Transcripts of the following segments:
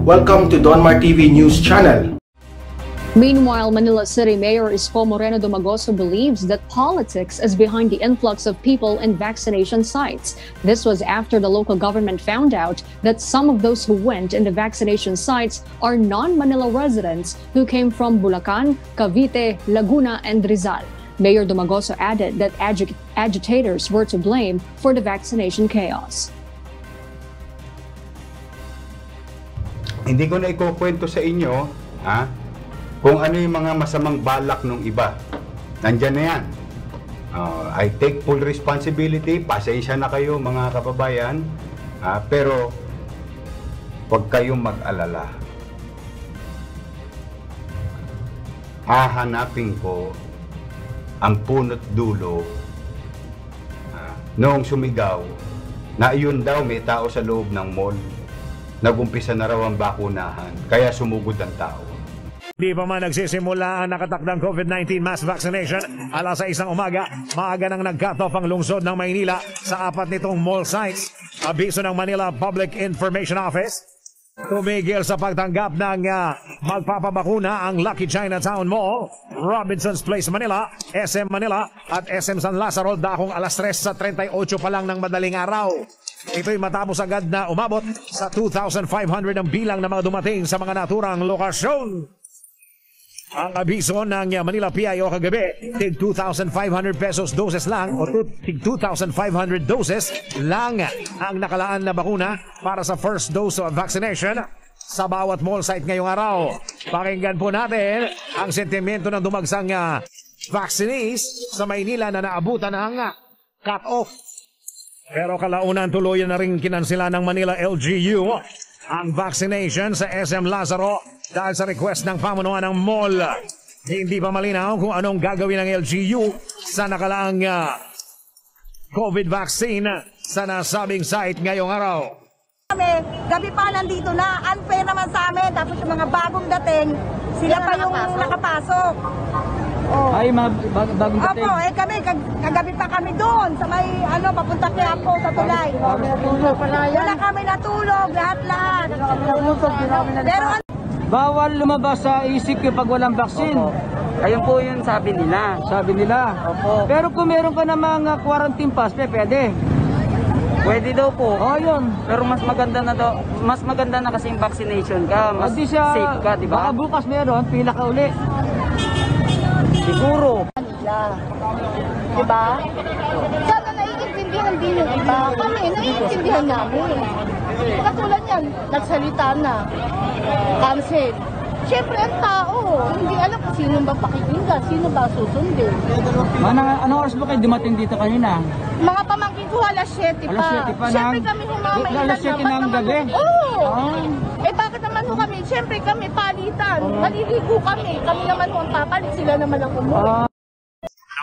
Welcome to Donmar TV News Channel. Meanwhile, Manila City Mayor Isko Moreno Dumagoso believes that politics is behind the influx of people in vaccination sites. This was after the local government found out that some of those who went in the vaccination sites are non-Manila residents who came from Bulacan, Cavite, Laguna, and Rizal. Mayor Dumagoso added that agitators were to blame for the vaccination chaos. Hindi ko na ikukwento sa inyo, kung ano yung mga masamang balak ng iba. Nandyan na yan. I take full responsibility. Pasensya na kayo mga kababayan. Pero huwag kayong mag-alala. Hahanapin ko ang punot dulo noong sumigaw na iyon daw may tao sa loob ng mall. Nag-umpisa na raw ang bakunahan, kaya sumugod ang tao. Di pa man nagsisimula ang nakatakdang COVID-19 mass vaccination, alas 6 ng umaga, maaga nang nag-cut-off ang lungsod ng Maynila sa 4 nitong mall sites. Abiso ng Manila Public Information Office, tumigil sa pagtanggap ng magpapabakuna ang Lucky Chinatown Mall, Robinson's Place Manila, SM Manila at SM San Lazaro dakong alas 3:38 pa lang ng madaling araw. Ito'y matapos agad na umabot sa 2,500 ang bilang na mga dumating sa mga naturang lokasyon. Ang abiso ng Manila PIO kagabi, tig 2,500 pesos doses lang o tig 2,500 doses lang ang nakalaan na bakuna para sa first dose of vaccination sa bawat mall site ngayong araw. Pakinggan po natin ang sentimiento ng dumagsang vaccinees sa Maynila na naabutan ng cut-off. Pero kalaunan tuluyan na rin kinansila ng Manila LGU ang vaccination sa SM Lazaro dahil sa request ng pamunuan ng mall. Hindi pa malinaw kung anong gagawin ng LGU sa nakalaang COVID vaccine sa nasabing site ngayong araw. Gabi pa nandito na, unfair naman sa amin. Tapos yung mga bagong dating, sila pa yung nakapasok. Ay, mga bagong dating. Opo, kami, kagabi pa kami doon sa may, papunta Quiapo sa tulay. Wala kami natulog, lahat-lahat. Pero bawal lumabas sa isik pag walang vaccine. Ayun po yun sabi nila. Sabi nila. Opo. Pero kung meron ka namang quarantine pass, pwede. Pwede daw po. Oh, yun. Pero mas maganda na kasi yung vaccination ka, mas safe ka, di ba? Baka bukas meron, pila ka uli. Siguro. diba? Sana naiintindihan din yung iba. Kami, naiintindihan namin. Katulad yan, nagsalita na. Cancel. Siyempre ang tao, hindi alam kung sino ba pakikinggan, sino ba susundin. Anong oras ba kayo dumating dito kanina? Mga pamangkin ko, alas 7 pa. Alas 7 pa Siyempre kami humamailan alas 7 ng gabi? Oo. Bakit naman ho kami? Siyempre kami palitan. Maliligo kami. Kami naman ho ang papalit, sila naman ang umuwi.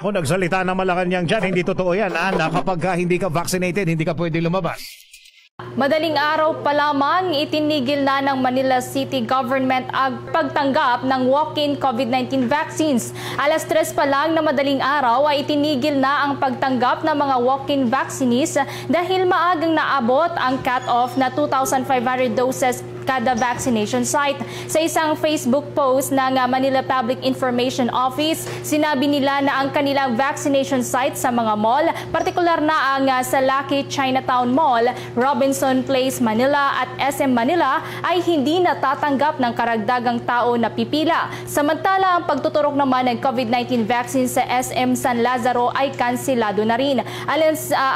Ako nagsalita ng Malacanang dyan, hindi totoo yan na kapag hindi ka vaccinated, hindi ka pwede lumabas. Madaling araw pa lamang itinigil na ng Manila City Government ang pagtanggap ng walk-in COVID-19 vaccines. Alas 3 pa lang na madaling araw ay itinigil na ang pagtanggap ng mga walk-in vaccinees dahil maagang naabot ang cut-off na 2,500 doses kada vaccination site. Sa isang Facebook post ng Manila Public Information Office, sinabi nila na ang kanilang vaccination site sa mga mall, partikular na ang sa Lucky Chinatown Mall, Robinson Place Manila at SM Manila ay hindi natatanggap ng karagdagang tao na pipila. Samantala, ang pagtuturok naman ng COVID-19 vaccine sa SM San Lazaro ay kansilado na rin.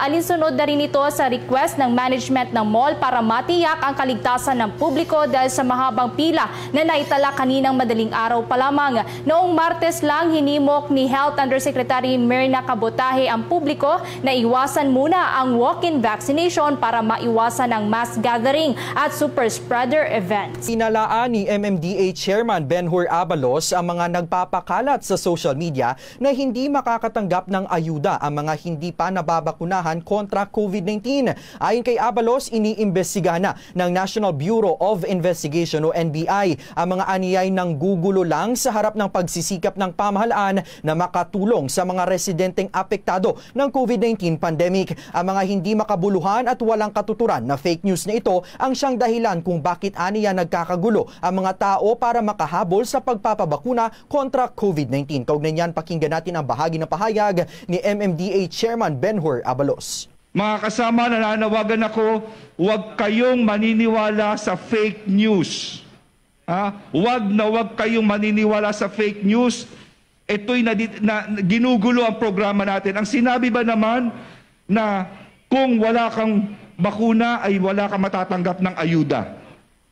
Alinsunod na rin ito sa request ng management ng mall para matiyak ang kaligtasan ng publiko dahil sa mahabang pila na naitala kaninang madaling araw pa lamang. Noong Martes lang, hinimok ni Health Undersecretary Myrna Cabotaje ang publiko na iwasan muna ang walk-in vaccination para maiwasan ang mass gathering at super spreader events. Inalaan ni MMDA Chairman Ben-Hur Abalos ang mga nagpapakalat sa social media na hindi makakatanggap ng ayuda ang mga hindi pa nababakunahan kontra COVID-19. Ayon kay Abalos, iniimbestiga na ng National Bureau of Investigation o NBI. Ang mga aniyay ng gugulo lang sa harap ng pagsisikap ng pamahalaan na makatulong sa mga residenteng apektado ng COVID-19 pandemic. Ang mga hindi makabuluhan at walang katuturan na fake news na ito ang siyang dahilan kung bakit aniya nagkakagulo ang mga tao para makahabol sa pagpapabakuna kontra COVID-19. Kaugnay niyan, pakinggan natin ang bahagi ng pahayag ni MMDA Chairman Benhur Abalos. Mga kasama, nananawagan ako, huwag kayong maniniwala sa fake news. Huwag kayong maniniwala sa fake news. Ito'y ginugulo ang programa natin. Ang sinabi ba naman na kung wala kang bakuna ay wala kang matatanggap ng ayuda.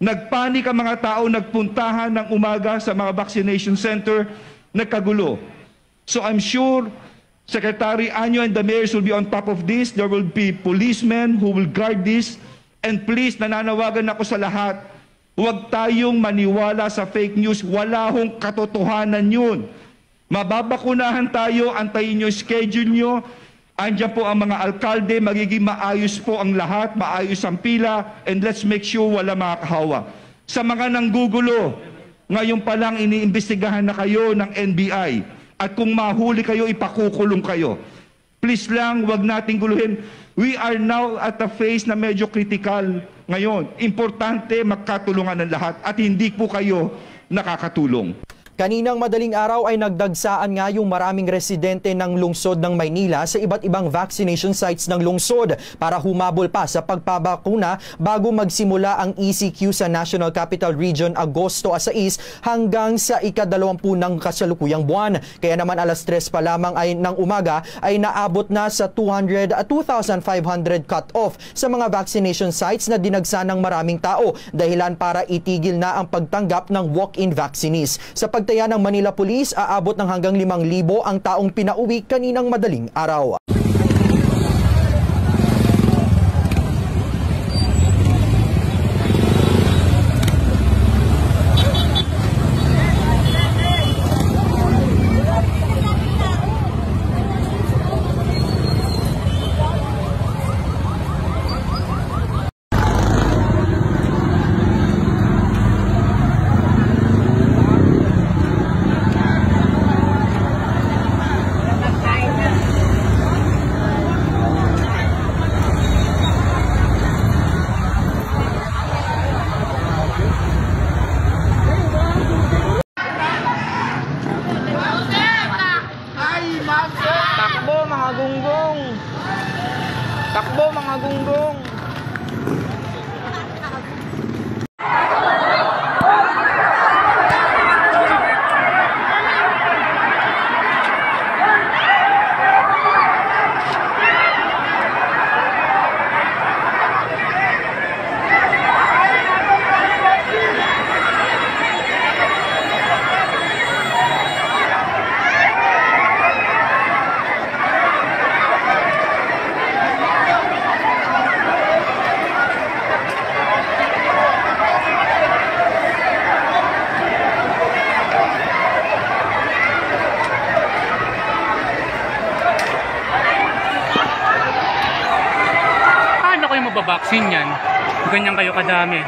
Nagpanik ang mga tao, nagpuntahan ng umaga sa mga vaccination center, nagkagulo. So I'm sure Secretary Anyo and the mayors will be on top of this. There will be policemen who will guard this. And please, nananawagan ako sa lahat, huwag tayong maniwala sa fake news. Wala hong katotohanan yun. Mababakunahan tayo, antayin nyo yung schedule nyo. Andiyan po ang mga alkalde, magiging maayos po ang lahat, maayos ang pila, and let's make sure wala makakahawa. Sa mga nanggugulo, ngayon pa lang iniimbestigahan na kayo ng NBI. At kung mahuli kayo, ipakukulong kayo. Please lang, wag nating guluhin. We are now at a phase na medyo critical ngayon. Importante magkatulungan ng lahat at hindi po kayo nakakatulong. Kaninang madaling araw ay nagdagsaan nga yung maraming residente ng lungsod ng Maynila sa iba't ibang vaccination sites ng lungsod para humabol pa sa pagpabakuna bago magsimula ang ECQ sa National Capital Region Agosto 6 hanggang sa ika-20 ng kasalukuyang buwan. Kaya naman alas 3 pa lamang ng umaga ay naabot na sa 2,500 cut-off sa mga vaccination sites na dinagsa ng maraming tao, dahilan para itigil na ang pagtanggap ng walk-in vaccinees. Sa pagtaya ng Manila Police, aabot ng hanggang 5,000 ang taong pinauwi kaninang madaling araw. Takbo mga gunggong! Takbo mga gunggong! Babaksin yan, ganyan kayo kadami.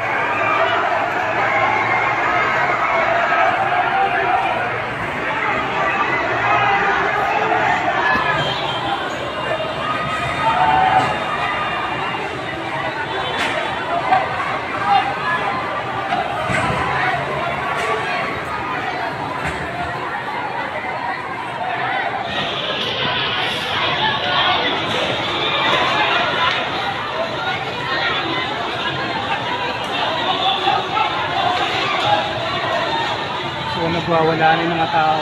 Nagwawala na yung mga tao.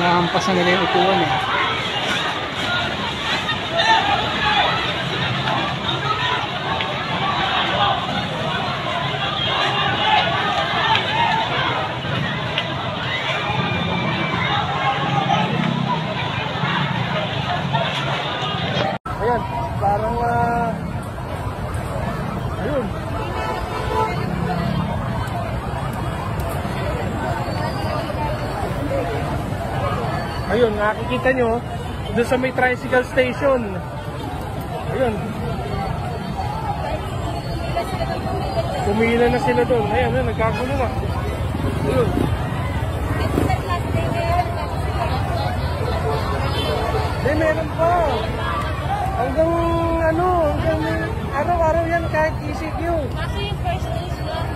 Nahampasan nila yung upuan eh. Ayun, nakikita nyo, doon sa may tricycle station. Ayun. Pumila na sila doon. Ayun, nagkagulo na. Ayun. Meron pa. Hanggang araw-araw yan kahit ECQ. Kasi yung first dose lang.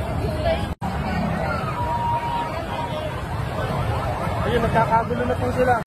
Ayun, nagkakagulo na po sila.